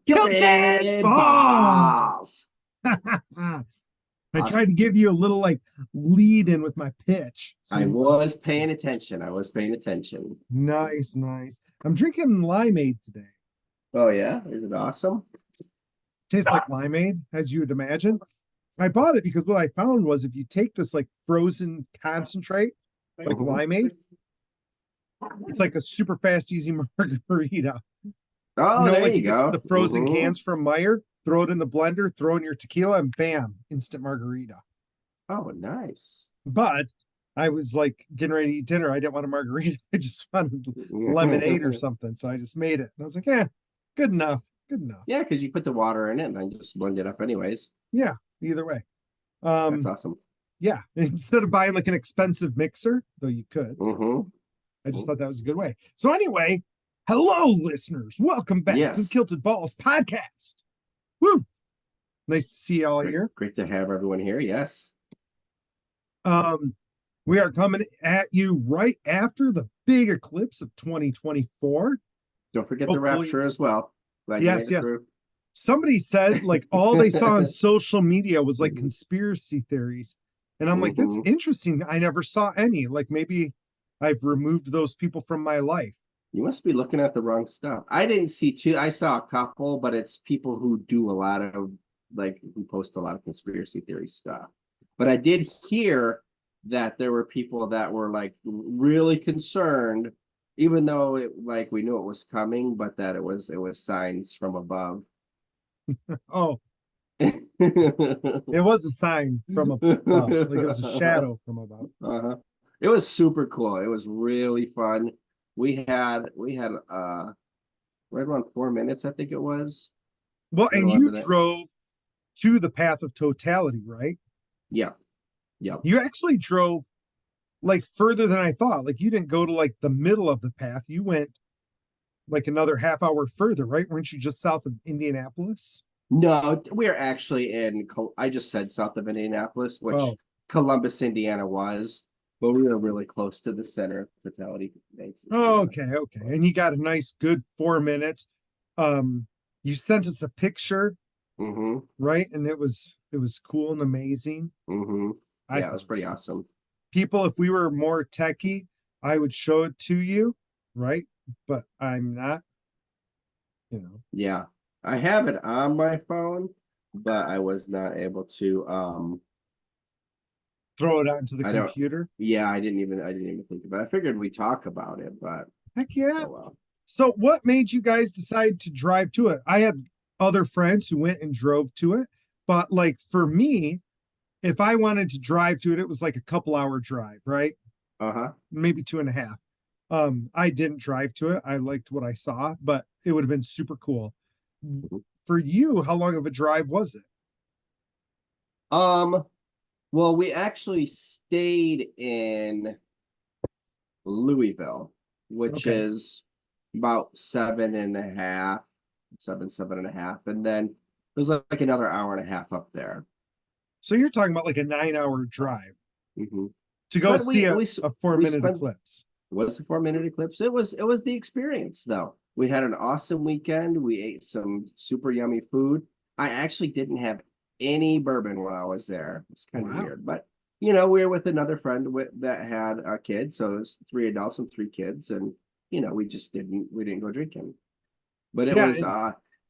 Gilded balls. I tried to give you a little like lead in with my pitch. I was paying attention. I was paying attention. Nice, nice. I'm drinking limeade today. Oh yeah, is it awesome? Tastes like limeade, as you would imagine. I bought it because what I found was if you take this like frozen concentrate, like limeade, it's like a super fast, easy margarita. Oh, there Like you go. the frozen cans from Meyer, throw it in the blender, throw in your tequila, and bam, instant margarita. Oh, nice. But I was like getting ready to eat dinner. I didn't want a margarita. I just wanted lemonade or something. So I just made it. And I was like, yeah, good enough. Good enough. Yeah, because you put the water in it and then just blend it up anyways. Yeah, either way. That's awesome. Yeah. Instead of buying like an expensive mixer, though you could. I just thought that was a good way. So anyway, hello, listeners. Welcome back to the Kilted Balls podcast. Woo! Nice to see y'all here. Great to have everyone here. Yes. We are coming at you right after the big eclipse of 2024. Don't forget the rapture as well. Yes. Somebody said like all they saw on social media was like conspiracy theories. And I'm like, that's interesting. I never saw any. Like maybe I've removed those people from my life. You must be looking at the wrong stuff. I didn't see two. I saw a couple, but it's people who do a lot of who post a lot of conspiracy theory stuff. But I did hear that there were people that were like really concerned, even though we knew it was coming, but that it was signs from above. Oh. It was a sign from above. Like it was a shadow from above. It was super cool. It was really fun. We had right around 4 minutes, I think it was. Well, and you drove to the path of totality, right? Yeah. You actually drove like further than I thought. Like you didn't go to like the middle of the path. You went like another half hour further, right? Weren't you just south of Indianapolis? No, we're actually I just said south of Indianapolis, which Columbus, Indiana was, but we were really close to the center of totality. Oh, okay. And you got a nice good 4 minutes. You sent us a picture, right? And it was cool and amazing. Yeah, it was pretty awesome. People, if we were more techie, I would show it to you, right? But I'm not, Yeah, I have it on my phone, but I was not able to throw it onto the computer. Yeah, I didn't even think about it. I figured we'd talk about it, but heck yeah. So what made you guys decide to drive to it? I had other friends who went and drove to it, but like for me, if I wanted to drive to it, it was like a couple hour drive, right? Maybe 2.5. I didn't drive to it. I liked what I saw, but it would have been super cool. For you, how long of a drive was it? Well, we actually stayed in Louisville, which is about 7.5, 7.5, and then it was like another hour and a half up there. So you're talking about like a 9-hour drive to go see a 4-minute eclipse. Was a 4-minute eclipse. It was the experience though. We had an awesome weekend. We ate some super yummy food. I actually didn't have any bourbon while I was there. It's kind of weird, but we were with another friend that had a kid, so there's 3 adults and 3 kids, and we didn't go drinking. But it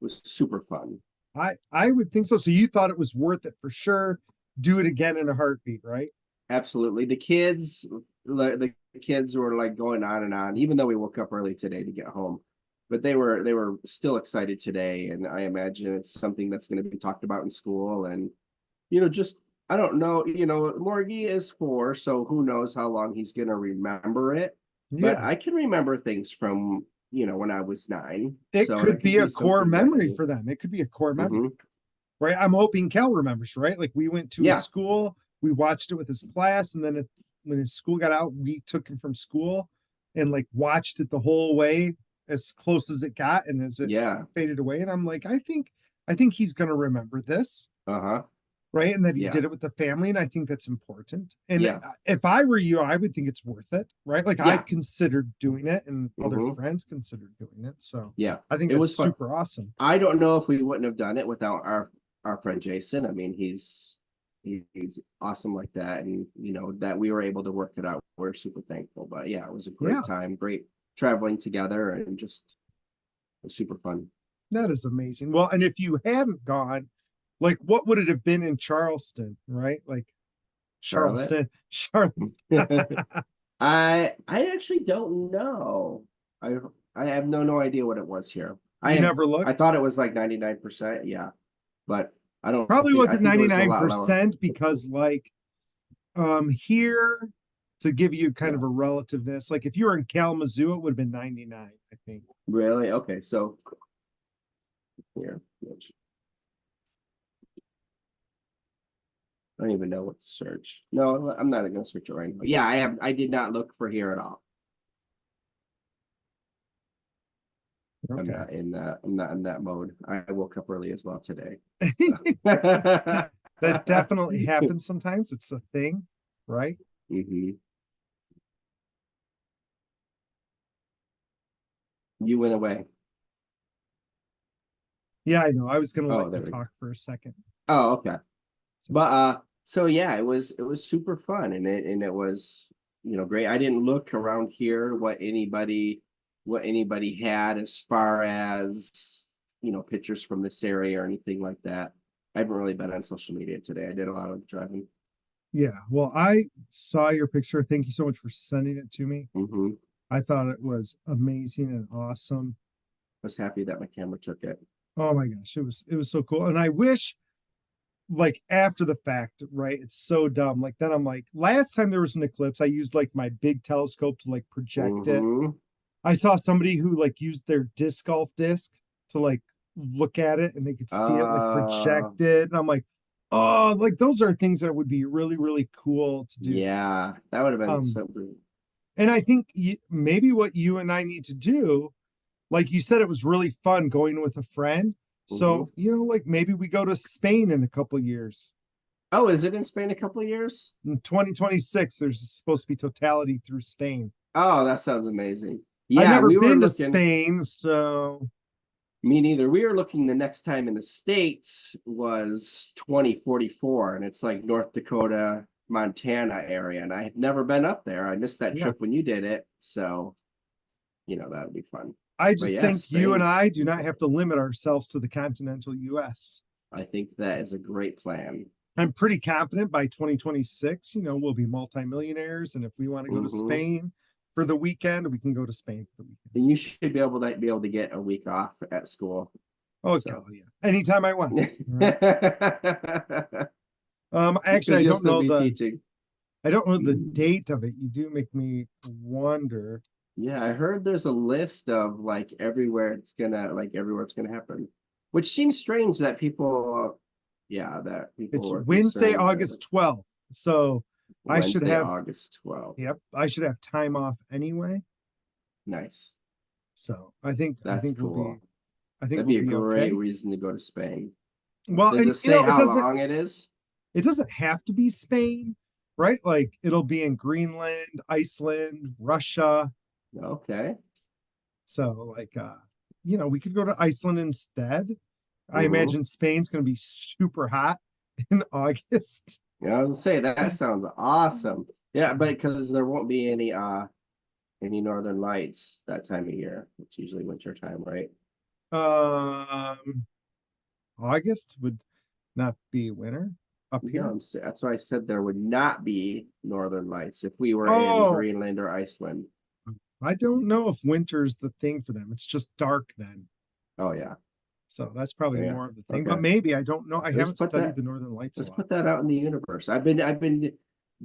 was super fun. I would think so. So you thought it was worth it for sure. Do it again in a heartbeat, right? Absolutely. The kids were like going on and on, even though we woke up early today to get home. But they were still excited today, and I imagine it's something that's going to be talked about in school. And just I don't know. Morgie is 4, so who knows how long he's going to remember it. Yeah. But I can remember things from when I was 9. It could be a core memory for them. It could be a core memory, right? I'm hoping Cal remembers, right? Like we went to his school, we watched it with his class, and then when his school got out, we took him from school and like watched it the whole way as close as it got, and as it faded away. And I'm like, I think he's gonna remember this. right? And that he Yeah. did it with the family. And I think that's important. And Yeah. if I were you, I would think it's worth it, right? Like Yeah. I've considered doing it and other Hmm. friends considered doing it. So Yeah. I think It was that's fun. super awesome. I don't know if we wouldn't have done it without our friend Jason. I mean, he's awesome like that, and that we were able to work it out. We're super thankful. But yeah, it was a Yeah, great time, great traveling together, and just it was super fun. that is amazing. Well, and if you hadn't gone, like what would it have been in Charleston, right? Like Charlotte. Charlotte. I actually don't know. I I have no idea what it was here. You never I looked? thought it was like 99%, yeah, but Probably I wasn't think it was a lot lower. 99% because like here to give you kind Yeah. of a relativeness, like if you were in Kalamazoo, it would have been 99, I think. Really? Okay, so here, which I don't even know what to search. No, I'm not gonna search it right now. Yeah, I did not look for here at all. Okay. I'm not in that mode. I woke up early as well today. That definitely happens sometimes. It's a thing, right? Hmm. You went away. Yeah, I know. I was gonna Oh, let there you we go. talk for a second. Oh, okay. So, But so yeah, it was super fun, and it was great. I didn't look around here what anybody had as far as pictures from this area or anything like that. I haven't really been on social media today. I did a lot of driving. yeah, well, I saw your picture. Thank you so much for sending it to me. Hmm. I thought it was amazing and awesome. Was happy that my camera took it. Oh my gosh, it was so cool. And I wish like after the fact, right? It's so dumb. Like then I'm like, last time there was an eclipse, I used like my big telescope to like project it. Hmm. I saw somebody who like used their disc golf disc to like look at it and they could see it like Uh, projected. And I'm like, oh, like those are things that would be really, really cool to do. yeah, that would have been Um, something. and I think maybe what you and I need to do, like you said, it was really fun going with a friend. Hmm. So, like maybe we go to Spain in a couple years. Oh, is it in Spain a couple of years? In 2026, there's supposed to be totality through Spain. Oh, that sounds amazing. I've Yeah, never we were been to looking. Spain, so Me neither. We were looking the next time in the States was 2044, and it's like North Dakota, Montana area. And I had never been up there. I missed that yeah. trip when you did it. So, that would be fun. I But just yeah, think you and Spain, I do not have to limit ourselves to the continental US. I think that is a great plan. I'm pretty confident by 2026, we'll be multimillionaires. And if we want to go to Hmm. Spain for the weekend, we can go to Spain for the weekend. And you should be able to get a week off at school. Oh, So, God, yeah. Anytime I want. Right. because Actually, you'll still be teaching. I don't know the date of it. You do make me wonder. Yeah, I heard there's a list of like everywhere it's gonna happen, which seems strange that people It's were Wednesday, concerned that August 12th. So I should Wednesday, have, August 12th. yep, I should have time off anyway. Nice. So I That's think we'll cool. be, I think That'd we'll be a be great okay. reason to go to Spain. Well, Does and it say how long it is? it doesn't have to be Spain, right? Like it'll be in Greenland, Iceland, Russia. Okay. So like we could go to Iceland instead. I Mm-hmm. imagine Spain's going to be super hot in August. Yeah, I was gonna say that sounds awesome. Yeah, but because there won't be any northern lights that time of year. It's usually winter time, right? Um August would not be winter up No, here. that's why I said there would not be northern lights if we were in Oh, Greenland or Iceland. I don't know if winter's the thing for them. It's just dark then. Oh yeah, So that's probably yeah. more of the thing. But Okay, maybe I don't know. I let's haven't put studied that. the Northern Lights a Let's lot. put that out in the universe. I've been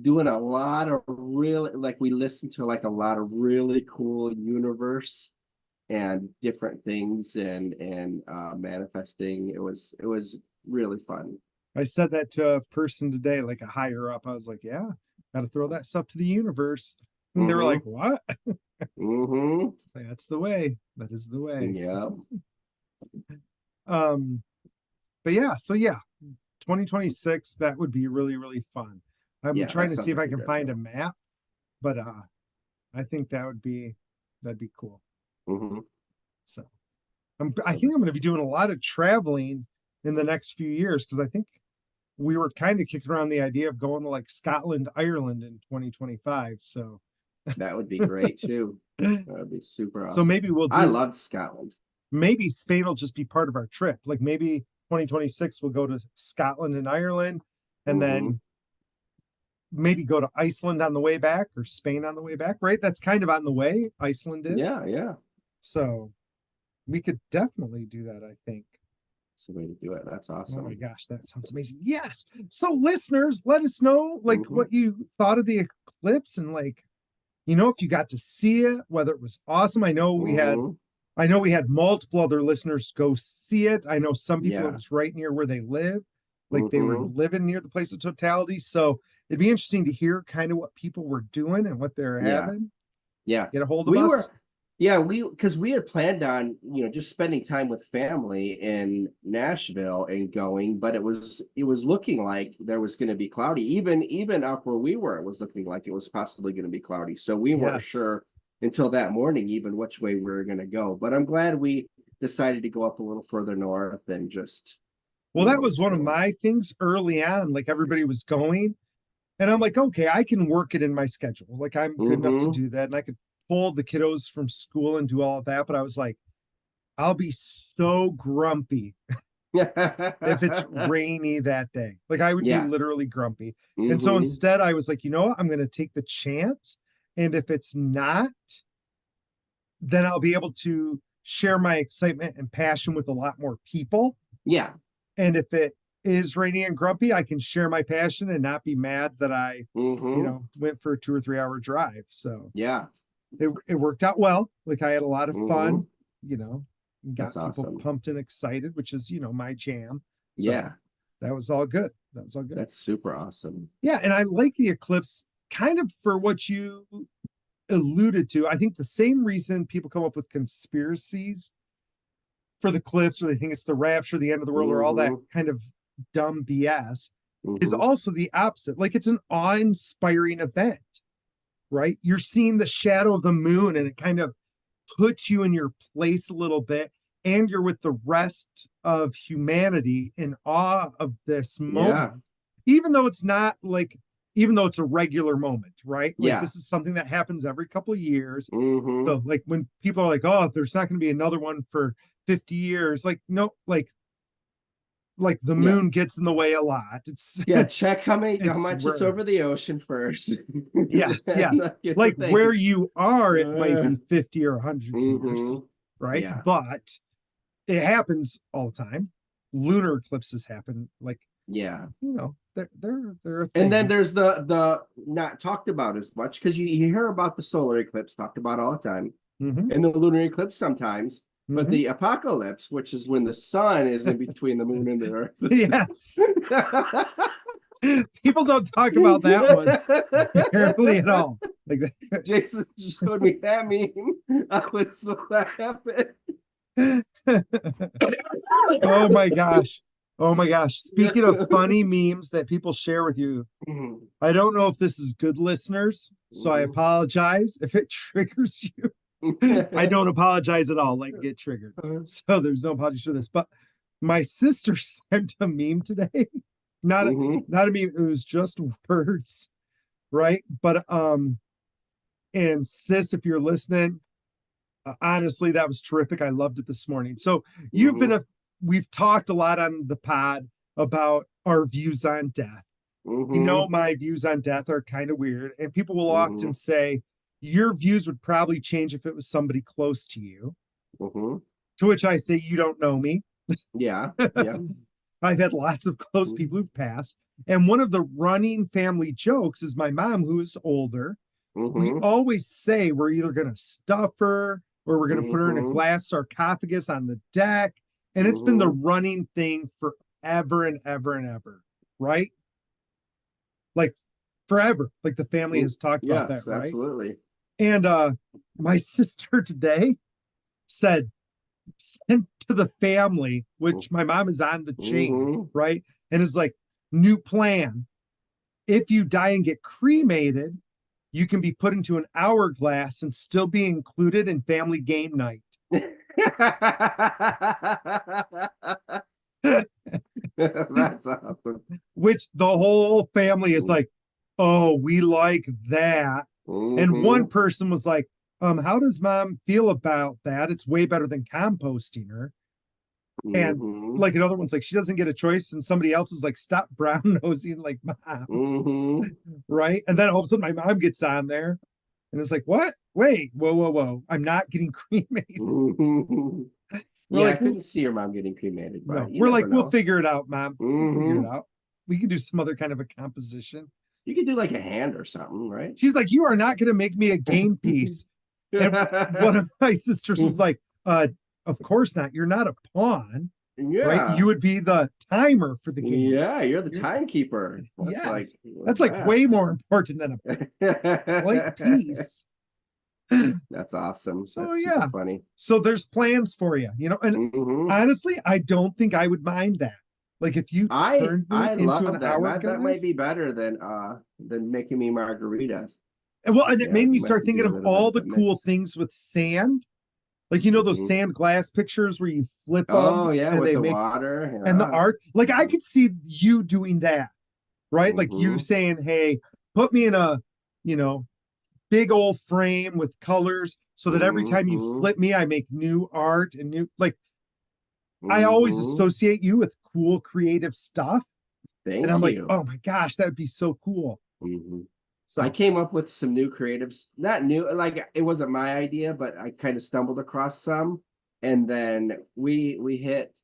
doing a lot of really like we listened to like a lot of really cool universe and different things and manifesting. It was really fun. I said that to a person today, like a higher up. I was like, yeah, got to throw that stuff to the universe. And they were like, Mm-hmm. what? Mm-hmm. That's the way. That is the way. Yeah. Um, but yeah, so yeah, 2026, that would be really, really fun. I'm Yeah, trying that to see sounds if like I a can good find a time. map, but I think that'd be cool. Hmm. So I So think I'm going to be doing a lot of traveling in the next few years because I think we were kind of kicking around the idea of going to like Scotland, Ireland in 2025. So that would be great too. That would be super so awesome. maybe we'll I do loved Scotland. maybe Spain will just be part of our trip. Like maybe 2026 we'll go to Scotland and Ireland and Hmm. then maybe go to Iceland on the way back or Spain on the way back, right? That's kind of on the way. Iceland is. Yeah, yeah. So we could definitely do that, I think. That's the way to do it. That's Oh my awesome. gosh, that sounds amazing. Yes. So listeners, let us know like Hmm. what you thought of the eclipse and like, if you got to see it, whether it was awesome. Hmm. I know we had multiple other listeners go see it. I know some people it Yeah. was right near where they live, like they were Hmm. living near the place of totality. So it'd be interesting to hear kind of what people were doing and what they're Yeah. having. Yeah. Get a hold of We us. were, yeah, because we had planned on, just spending time with family in Nashville and going, but it was looking like there was going to be cloudy. Even up where we were, it was looking like it was possibly going to be cloudy. So we weren't Yes. sure until that morning even which way we were going to go. But I'm glad we decided to go up a little further north and just, Well, that was one of explore. my things early on. Like everybody was going, and I'm like, okay, I can work it in my schedule. Like I'm good enough to Mm-hmm. do that. And I could pull the kiddos from school and do all of that. But I was like, I'll be so grumpy if it's rainy that day. Like I would be Yeah. literally grumpy. And so Mm-hmm. instead, I was like, you know what? I'm going to take the chance. And if it's not, then I'll be able to share my excitement and passion with a lot more people. Yeah. And if it is rainy and grumpy, I can share my passion and not be mad that I, Mm-hmm. went for a 2 or 3 hour drive. So Yeah. it worked out well. Like I had a lot of Mm-hmm. fun, you know, That's got people awesome. pumped and excited, which is, my jam. So Yeah. that was all good. That was all good. That's super awesome. Yeah. And I like the eclipse kind of for what you alluded to. I think the same reason people come up with conspiracies for the clips or they think it's the rapture, the end of the world, or all that Mm-hmm. kind of dumb BS is Mm-hmm. also the opposite. Like it's an awe-inspiring event, right? You're seeing the shadow of the moon and it kind of puts you in your place a little bit. And you're with the rest of humanity in awe of this Yeah. moment, even though it's not like, even though it's a regular moment, right? Like Yeah. this is something that happens every couple of years. Mm-hmm. So like when people are like, oh, there's not going to be another one for 50 years, like no, like the Yeah. moon gets in the way a lot. It's Yeah. Check how it's much it's rare. over the ocean first. Yes, Then yes. get to Like where think. you are, it might Uh, be 50 or 100 mm-hmm. years, right? Yeah. But it happens all the time. Lunar eclipses happen, like, Yeah. they're a And then thing. there's the not talked about as much because you hear about the solar eclipse talked about all the time Hmm. and the lunar eclipse sometimes, but Hmm. the apocalypse, which is when the sun is in between the moon and the Yes. earth. People don't talk about that one barely at all. Like Jason showed me that meme. I was laughing. oh my gosh. Oh my gosh. Speaking of funny memes that people share with you, I don't know if this is good listeners, so I apologize if it triggers you. I don't apologize at all, like get triggered. So there's no apology for this. But my sister sent a meme today. Not a, not a meme, it was just words, right? But and sis, if you're listening, honestly, that was terrific. I loved it this morning. So you've been we've talked a lot on the pod about our views on death. My views on death are kind of weird, and people will often say your views would probably change if it was somebody close to you. To which I say, you don't know me. Yeah. Yeah. I've had lots of close people who've passed. And one of the running family jokes is my mom, who is older. We always say we're either going to stuff her or we're going to put her in a glass sarcophagus on the deck. And it's been the running thing forever and ever and ever, right? Like forever. Like the family has talked about that, Yes, right? absolutely. And my sister today said, sent to the family, which my mom is on the chain, right? and it's like, new plan. If you die and get cremated, you can be put into an hourglass and still be included in family game night. That's awesome. Which the whole family is like, oh, we like that. And one Mm-hmm. person was like, how does mom feel about that? It's way better than composting her. And Mm-hmm. like another one's like, she doesn't get a choice. And somebody else is like, stop brown nosing like mom. Mm-hmm. Right. And then all of a sudden my mom gets on there and it's like, what? Wait, whoa, whoa, whoa. I'm not getting cremated. Mm-hmm. We're Yeah, I like, couldn't see your mom getting cremated, no, but you we're like, never we'll know. figure it out, mom. We'll figure it Mm-hmm. out. We can do some other kind of a composition. You could do like a hand or something, right? She's like, you are not going to make me a game piece. And one of my sisters was like, of course not. You're not a pawn, right? Yeah. You would be the timer for the game. Yeah, you're the timekeeper. That's like Yes. That's like way more important than a light piece. That's awesome. So That's super yeah. funny. So there's plans for you, and Mm-hmm. honestly, I don't think I would mind that. Like if you turned me I into an love that. That might hourglass. be better than making me margaritas. And it Yeah, made me might have start to do thinking a of little bit all of the a cool mix. things with sand. Like those Hmm. sand glass pictures where you flip them Oh yeah, and with they the make water. and the Yeah. art. Like I could see you doing that, right? Like you Mm-hmm. saying, "Hey, put me in a, you know, big old frame with colors so that every time you Mm-hmm. flip me, I make new art and new like I always Mm-hmm. associate you with cool creative stuff. And I'm Thank like, you. oh my gosh, that would be so cool. Mm-hmm. I So came up with some new creatives, not new, like it wasn't my idea, but I kind of stumbled across some. And then we hit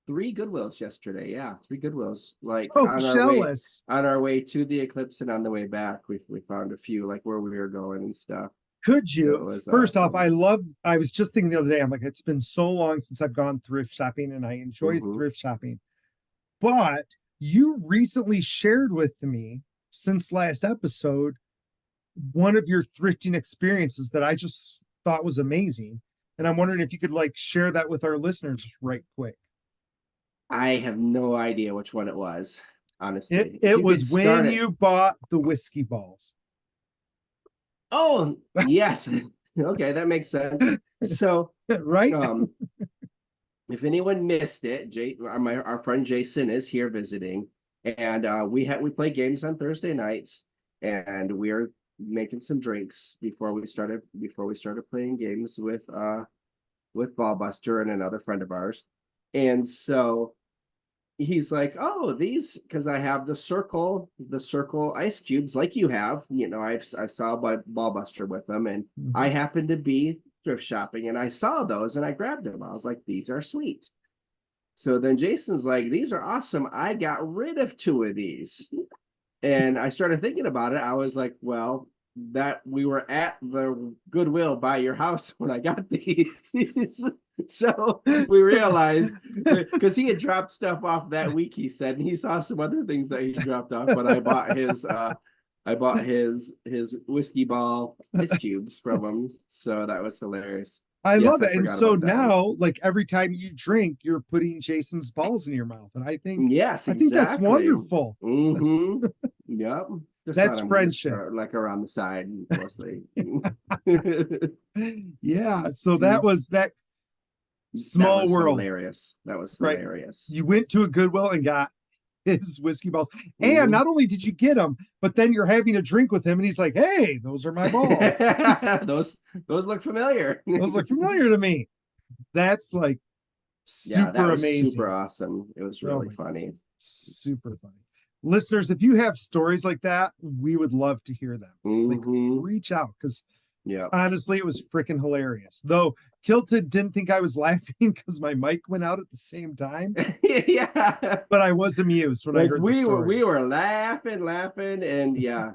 three Goodwills yesterday. Yeah, three Goodwills. Like so jealous. on our way to the Eclipse and on the way back, we found a few like where we were going and stuff. Could So it you? was First off, awesome. I was just thinking the other day, I'm like, it's been so long since I've gone thrift shopping and I enjoy Mm-hmm. thrift shopping. But you recently shared with me since last episode one of your thrifting experiences that I just thought was amazing. And I'm wondering if you could like share that with our listeners right quick. I have no idea which one it was, It honestly. If it you could was start when it. you bought the whiskey balls. Oh, yes. Okay, that makes sense. So, Right? um, if anyone missed it, our friend Jason is here visiting, and we play games on Thursday nights, and we're making some drinks before we started playing games with Ballbuster and another friend of ours, and so he's like, oh, these because I have the circle ice cubes like you have. I saw my Ballbuster with them, and I Mhm. happened to be thrift shopping and I saw those and I grabbed them. I was like, these are sweet. So then Jason's like, these are awesome. I got rid of two of these. And I started thinking about it. I was like, well, that we were at the Goodwill by your house when I got these. So we realized because he had dropped stuff off that week, he said, and he saw some other things that he dropped off, but I bought his whiskey ball ice cubes from him. So that was hilarious. I Yes, love I it. And forgot so about that one. now, like every time you drink, you're putting Jason's balls in your mouth. And Yes, I think that's exactly. wonderful. Mm-hmm. Yep. Just not That's on the friendship. like around the side mostly. Yeah. So that was that That small was world, hilarious. That was right? hilarious. You went to a Goodwill and got his whiskey balls. And Mm-hmm. not only did you get them, but then you're having a drink with him and he's like, hey, those are my balls. those those look familiar. Those look familiar to me. That's like Yeah, that super was super amazing. awesome. It was Oh really my God. funny. Super funny. Listeners, if you have stories like that, we would love to hear them. Like Mm-hmm. reach out because Yeah. honestly, it was freaking hilarious. Though Kilted didn't think I was laughing because my mic went out at the same time, Yeah. but I was amused when I Like heard the we story. were laughing, and yeah,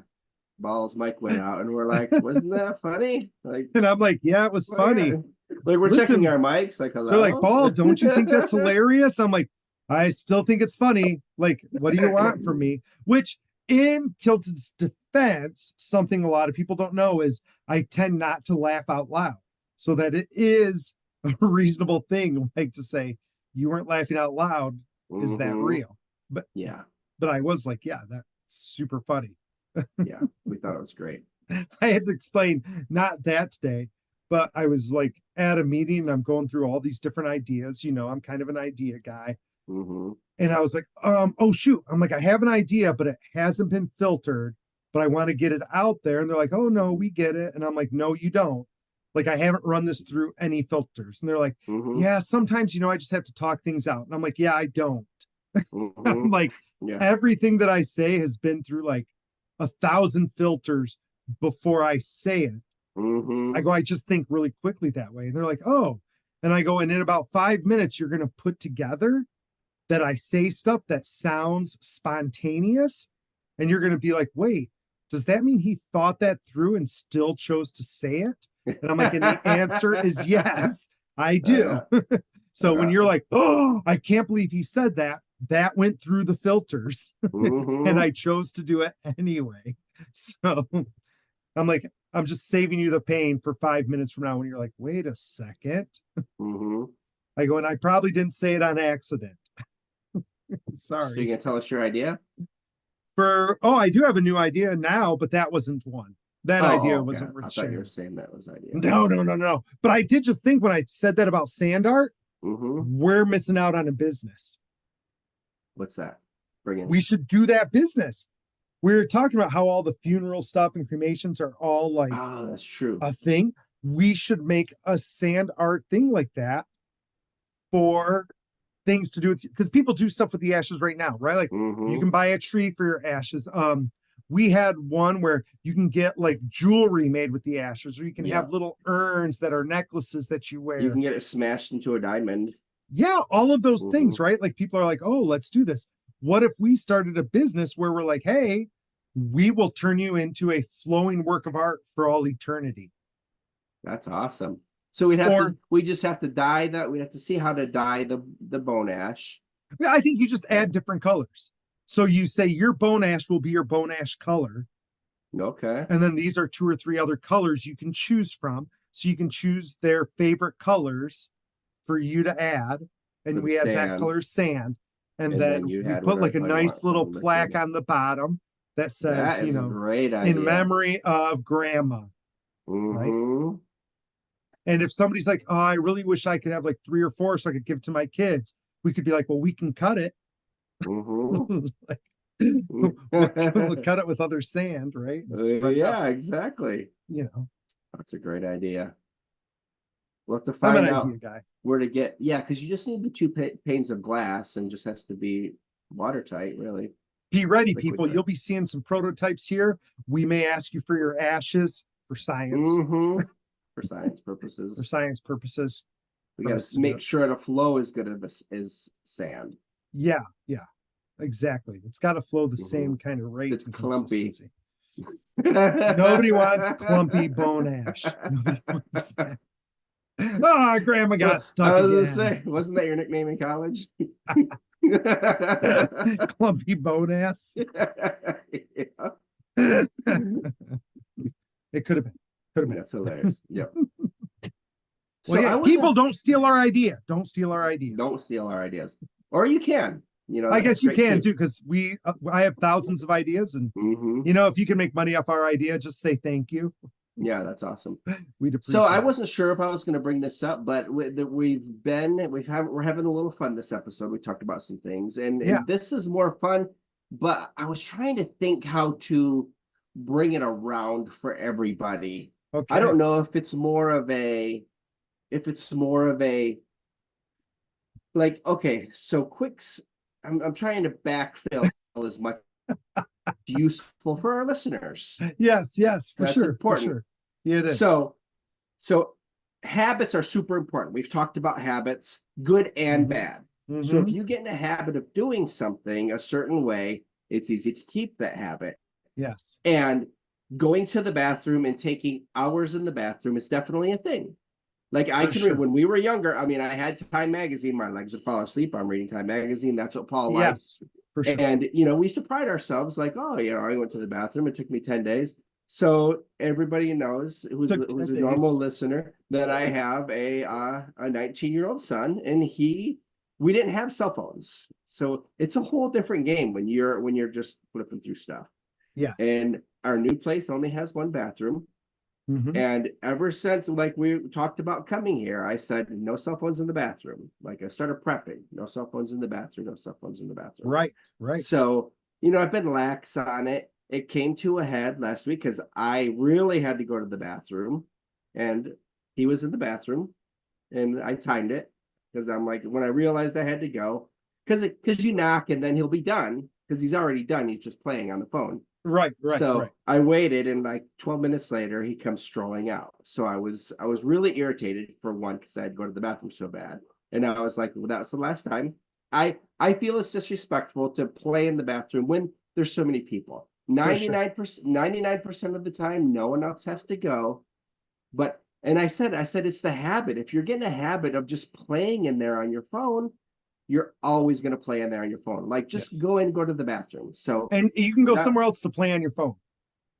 balls mic went out, and we're like, wasn't that funny? Like, And I'm like, yeah, it was well, yeah. funny. Like we're checking Listen, our mics, like, they're like, hello? Ball, don't you think that's hilarious? I'm like, I still think it's funny. Like, what do you want from me? Which, in Kilted's defense, something a lot of people don't know is I tend not to laugh out loud. So that it is a reasonable thing, like to say, you weren't laughing out loud. Is that Mhm. real? But Yeah. but I was like, yeah, that's super funny. Yeah. We thought it was great. I had to explain, not that today, but I was like at a meeting and I'm going through all these different ideas. I'm kind of an idea guy. Hmm. And I was like, oh shoot. I'm like, I have an idea, but it hasn't been filtered, but I want to get it out there. And they're like, oh no, we get it. And I'm like, no, you don't. Like, I haven't run this through any filters. And they're like, Hmm. yeah, sometimes, I just have to talk things out. And I'm like, yeah, I don't. I'm Hmm. like, Yeah. everything that I say has been through like 1,000 filters before I say it. I Hmm. go, I just think really quickly that way. And they're like, oh. And I go, and in about 5 minutes, you're going to put together that I say stuff that sounds spontaneous. And you're going to be like, wait, does that mean he thought that through and still chose to say it? And I'm like, and the answer is yes, I do. Yeah. So when you're like, oh, I can't believe he said that, that went through the filters and Hmm. I chose to do it anyway. So I'm like, I'm just saving you the pain for 5 minutes from now when you're like, wait a second. Hmm. I go, and I probably didn't say it on accident. So you Sorry. gonna tell us your idea? I do have a new idea now, but that wasn't one. That Oh, idea okay. wasn't I worth thought you were sharing. saying that was idea. No, no, no, no. But I did just think when I said that about sand art, Hmm. we're missing out on a business. What's that? Bring in. We should do that business. We were talking about how all the funeral stuff and cremations are all like Oh, that's true. a thing. We should make a sand art thing like that for things to do with, because people do stuff with the ashes right now, right? Like, you Hmm. can buy a tree for your ashes. We had one where you can get like jewelry made with the ashes, or you can Yeah. have little urns that are necklaces that you You wear. can get it smashed into a diamond. Yeah, all of those Hmm. things, right? Like, people are like, oh, let's do this. What if we started a business where we're like, hey, we will turn you into a flowing work of art for all eternity? That's awesome. So Or we just have to dye that. We have to see how to dye the bone ash. I think you just Okay. add different colors. So you say your bone ash will be your bone ash color. Okay. And then these are two or three other colors you can choose from. So you can choose their favorite colors for you to add. For And the we add that sand. color sand. And And then then you we had put like whatever a I want nice on little the plaque liquid. on the bottom that says, That is a great in idea. memory of grandma, right? Hmm. And if somebody's like, oh, I really wish I could have like 3 or 4 so I could give it to my kids, we could be like, well, we can cut it. Hmm. Like, we'll cut it with other sand, right? And spread it out, Yeah, exactly. you know. That's a great idea. We'll have to I'm an find idea out guy. where to get. Yeah, because you just need the two panes of glass and just has to be watertight, really. Be ready, Liquid people. glass. You'll be seeing some prototypes here. We may ask you for your ashes for science, Hmm. For science for purposes. science purposes, We for got us to to do make it. sure the flow is good as sand. Yeah, yeah, exactly. It's got to flow the Hmm. same kind of rate It's and clumpy. consistency. Nobody wants clumpy I bone ash. Nobody wants that. Ah, grandma got stuck was gonna again. say, wasn't that your nickname in college? Clumpy bone ass. Yeah. It could have been. Could have been. That's hilarious. Yep. Well, So yeah, I people wasn't. don't steal our idea. Don't steal our idea. Don't steal our ideas, or you can. I That's guess you great can too. too, because I have thousands of ideas, and Hmm. if you can make money off our idea, just say thank you. Yeah, that's awesome. We'd So I appreciate it. wasn't sure if I was going to bring this up, but we're having a little fun this episode. We talked about some things, and Yeah. this is more fun. But I was trying to think how to bring it around for everybody. I Okay. don't know if it's more of a like, okay, so I'm trying to backfill as much useful for our listeners. Yes. Yes. For That's sure. For important. sure. Yeah, it is. So habits are super important. We've talked about habits, good and Mm-hmm. bad. So if Mm-hmm. you get in a habit of doing something a certain way, it's easy to keep that habit. Yes. And going to the bathroom and taking hours in the bathroom is definitely a thing. Like I For can read sure. when we were younger. I mean, I had Time magazine. My legs would fall asleep. I'm reading Time magazine. That's what Paul liked. Yes. For sure. And we used to pride ourselves like, oh, I went to the bathroom. It took me 10 days. So everybody knows Took who's 10 a normal days. listener that I have a 19-year-old son, and he we didn't have cell phones. So it's a whole different game when you're just flipping through stuff. Yes. And our new place only has one bathroom. Mhm. And ever since, like we talked about coming here, I said, no cell phones in the bathroom. Like I started prepping, no cell phones in the bathroom, no cell phones in the bathroom. Right, right. So, I've been lax on it. It came to a head last week because I really had to go to the bathroom and he was in the bathroom and I timed it because I'm like, when I realized I had to go, because you knock and then he'll be done because he's already done. He's just playing on the phone. Right, right, So right. I waited, and like 12 minutes later, he comes strolling out. So I was really irritated for one because I had to go to the bathroom so bad, and I was like, well, that was the last time. I feel it's disrespectful to play in the bathroom when there's so many people. For sure. 99% of the time, no one else has to go. But and I said it's the habit. If you're getting a habit of just playing in there on your phone, you're always going to play in there on your phone. Like just Yes. go to the bathroom. So And you can go that, somewhere else to play on your phone.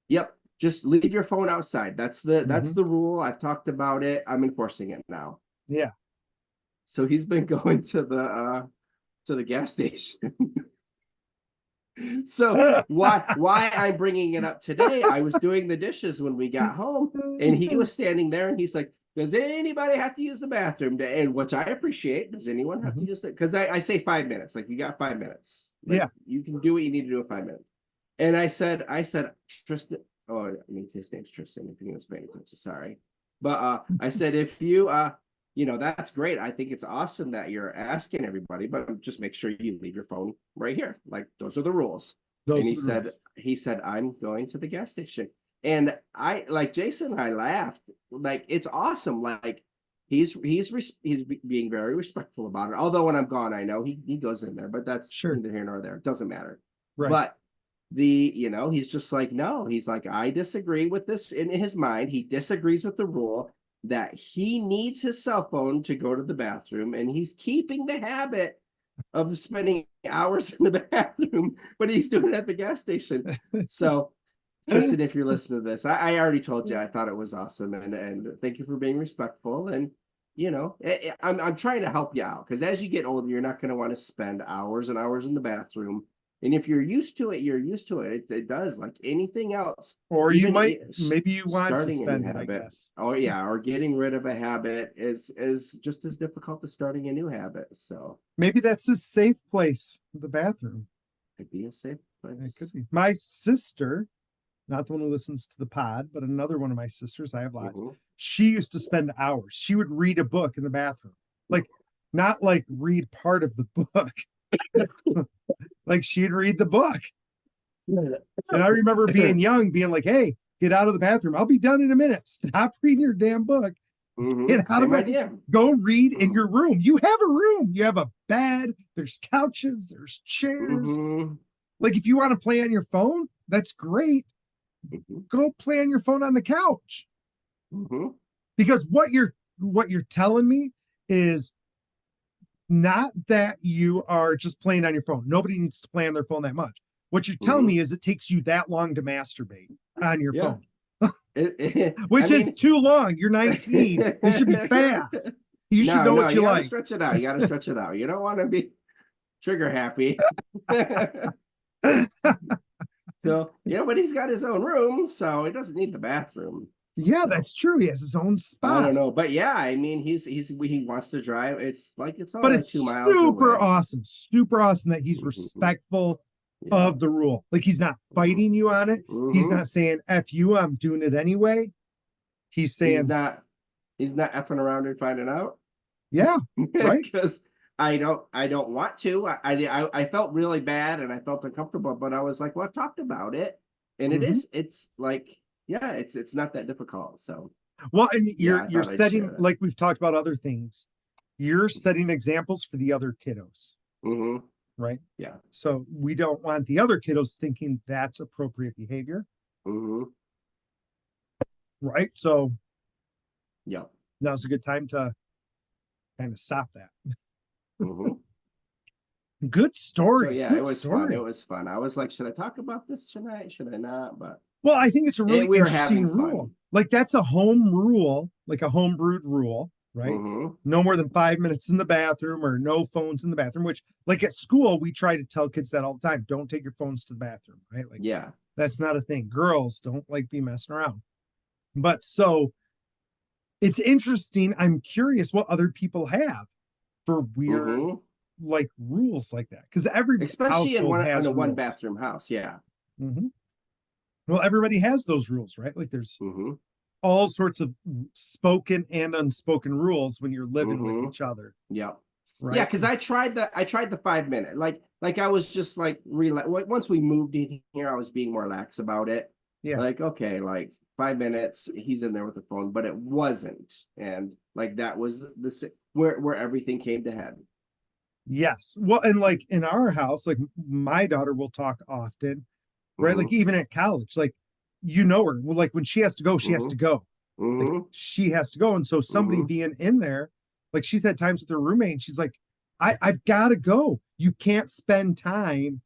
yep, just leave your phone outside. That's Mhm. the rule. I've talked about it. I'm enforcing it now. Yeah. So he's been going to the gas station. So why I'm bringing it up today? I was doing the dishes when we got home, and he was standing there, and he's like, "Does anybody have to use the bathroom?" And which I appreciate. Does anyone have to Mhm. use it? Because I say 5 minutes. Like you got 5 minutes. Like, Yeah. you can do what you need to do in 5 minutes. And I said, Tristan. Oh, I mean his name's Tristan. If you was paying attention, sorry. But I said, if you that's great. I think it's awesome that you're asking everybody, but just make sure you leave your phone right here. Like those are the rules. And Those are the rules. he said, I'm going to the gas station. And I like Jason and I laughed. Like it's awesome. Like he's being very respectful about it. Although when I'm gone, I know he goes in there, but that's Sure. neither here nor there. It doesn't matter. Right. But he's just like, no, he's like, I disagree with this. In his mind, he disagrees with the rule that he needs his cell phone to go to the bathroom, and he's keeping the habit of spending hours in the bathroom, but he's doing it at the gas station. So Tristan, if you're listening to this, I already told you I thought it was awesome, and thank you for being respectful. And I'm trying to help you out because as you get older, you're not going to want to spend hours and hours in the bathroom. And if you're used to it, you're used to it. It does like anything else. Or you might, maybe you want to starting a new spend it, I habit. guess. Oh yeah, or getting rid of a habit is just as difficult as starting a new habit. So Maybe that's a safe place, the bathroom. it'd be a safe It place. could be. My sister, not the one who listens to the pod, but another one of my sisters, I have lots. Mhm. She used to spend hours. She would read a book in the bathroom. Like, not like read part of the book. Like she'd read the book. And I remember being young, being like, hey, get out of the bathroom. I'll be done in a minute. Stop reading your damn book. Get out Same of it. idea. Go read in your room. You have a room. You have a bed. There's couches. There's chairs. Mhm. Like if you want to play on your phone, that's great. Mhm. Go play on your phone on the couch. Mhm. Because what you're telling me is not that you are just playing on your phone. Nobody needs to play on their phone that much. What you're telling me is it takes you that long to masturbate on your Yeah. phone. Which is too long. You're 19. It should be fast. You should know what you gotta like. stretch it out. You gotta stretch it out. You don't want to be trigger happy. So, but he's got his own room, so he doesn't need the bathroom. Yeah, So, that's true. He has his own spot. I don't know, but yeah, I mean, he wants to drive. It's like it's But only it's 2 miles super away. awesome. Super awesome that he's respectful of the rule. Like he's not fighting you on it. He's not saying F you, I'm doing it anyway. He's saying he's not effing around and finding out. Yeah, right. Because I don't want to. I felt really bad and I felt uncomfortable, but I was like, well, I've talked about it, and it's like, yeah, it's not that difficult. So well, and yeah, you're setting, like we've talked about other things, you're setting examples for the other kiddos. Right. Yeah. So we don't want the other kiddos thinking that's appropriate behavior. Right. So yeah, now's a good time to kind of stop that. Good story. So yeah, good it was story. fun. It was fun. I was like, should I talk about this tonight? Should I not? But well, I think it's a really we were interesting having rule. fun. Like that's a home rule, like a home brewed rule, right? Mm-hmm. No more than 5 minutes in the bathroom or no phones in the bathroom, which like at school, we try to tell kids that all the time. Don't take your phones to the bathroom, right? Like Yeah. that's not a thing. Girls don't like be messing around. But so it's interesting. I'm curious what other people have for weird Mm-hmm. like rules like that. Because every Especially household in has a one rules. bathroom house. Yeah. Mhm. Well, everybody has those rules, right? Like there's Mm-hmm. all sorts of spoken and unspoken rules when you're living with Mm-hmm. each other, Yeah. Yeah, right? because I tried the 5 minute. Like I was just like once we moved in here, I was being more lax about it. Yeah. Like, okay, like 5 minutes, he's in there with the phone, but it wasn't. And like that was where everything came to head. Yes. Well, and like in our house, like my daughter will talk often, right? Mm-hmm. Like even at college, like you know her. Well, like when she has to go, she has Mm-hmm. to go. Like Mm-hmm. she has to go. And so somebody Mm-hmm. being in there, like she's had times with her roommate, and she's like, I've got to go. You can't spend time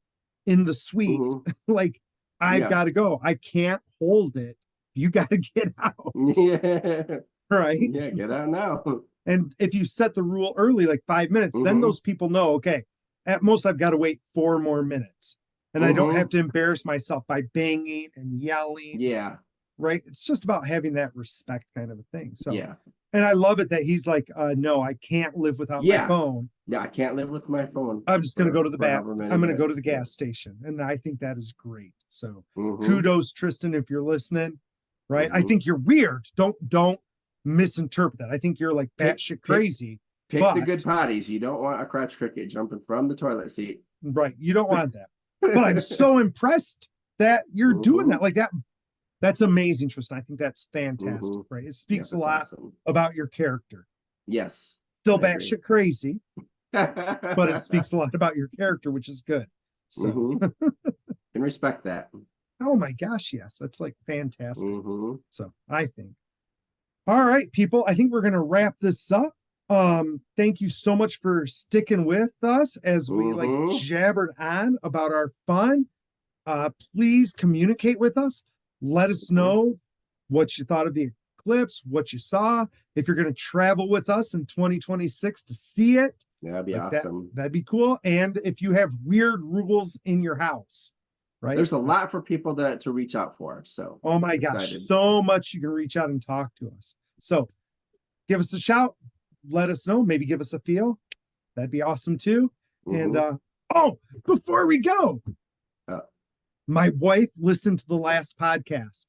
in the suite. Mm-hmm. Like, I've Yeah. got to go. I can't hold it. You got to get out. Yeah. Right. Yeah, get out now. And if you set the rule early, like 5 minutes, then Mm-hmm. those people know, okay, at most I've got to wait 4 more minutes. And I don't have Mm-hmm. to embarrass myself by banging and yelling, Yeah. right? It's just about having that respect kind of a thing. So, Yeah. and I love it that he's like, no, I can't live without my Yeah. phone. Yeah. I can't live with my phone I'm just going to go to the for bat. however many I'm going to go to minutes. the Yeah. gas station. And I think that is great. So Mm-hmm. kudos, Tristan, if you're listening, right? I Mm-hmm. think you're weird. Don't misinterpret that. I think you're like Pick batshit pick crazy, pick the but good potties. You don't want a crotch cricket jumping from the toilet seat. right, you don't want that. But I'm so impressed that you're doing Mm-hmm. that. Like that, that's amazing, Tristan. I think that's fantastic, Mm-hmm. right? It Yeah, speaks a that's lot awesome. about your character. Yes, Still I agree. batshit crazy, but it speaks a lot about your character, which is good. So, Mm-hmm. Can respect that. oh my gosh, yes, that's like fantastic. Mm-hmm. So I think. All right, people, I think we're gonna wrap this up. Thank you so much for sticking with us as we like Mm-hmm. jabbered on about our fun. Please communicate with us. Let us Mm-hmm. know what you thought of the eclipse, what you saw. If you're going to travel with us in 2026 to see it, Yeah, that'd be like awesome. that'd be cool. And if you have weird rules in your house, right? There's a lot for people to reach out for. So Oh my gosh, excited. so much you can reach out and talk to us. So give us a shout, let us know, maybe give us a feel. That'd be awesome too. Mm-hmm. And oh, before we go, Uh, my wife listened to the last podcast.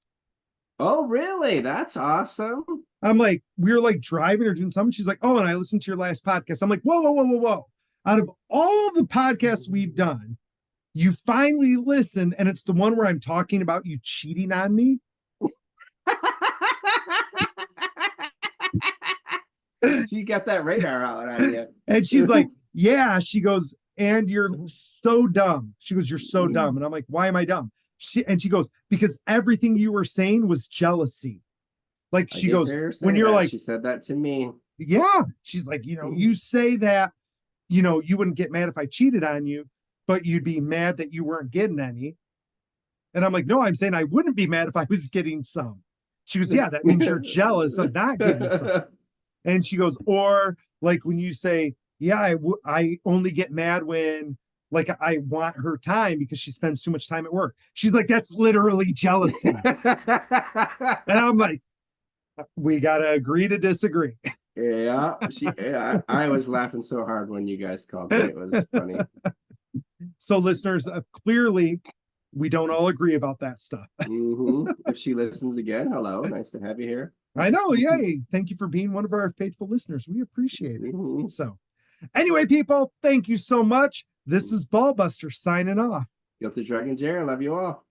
oh, really? That's awesome. I'm like, we were like driving or doing something. She's like, oh, and I listened to your last podcast. I'm like, whoa, whoa, whoa, whoa, whoa. Out of all the podcasts we've done, you finally listened, and it's the one where I'm talking about you cheating on me. She got that radar out on you. And she's like, yeah. She goes, and you're so dumb. She goes, you're so dumb. And I'm like, why am I dumb? She goes, because everything you were saying was jealousy. Like she goes, when you're like, she said that to me. yeah, she's like, you say that, you wouldn't get mad if I cheated on you, but you'd be mad that you weren't getting any. And I'm like, no, I'm saying I wouldn't be mad if I was getting some. She goes, yeah, that means you're jealous of not getting some. And she goes, or like when you say, yeah, I only get mad when like I want her time because she spends too much time at work. She's like, that's literally jealousy. And I'm like, we gotta agree to disagree. Yeah, I was laughing so hard when you guys called me. It was funny. So listeners, clearly we don't all agree about that stuff. Mm-hmm. If she listens again, hello, nice to have you here. I know, yay. Thank you for being one of our faithful listeners. We appreciate it. Mm-hmm. So anyway, people, thank you so much. This is Ballbuster signing off. Guilty Dragon Jerry, love you all.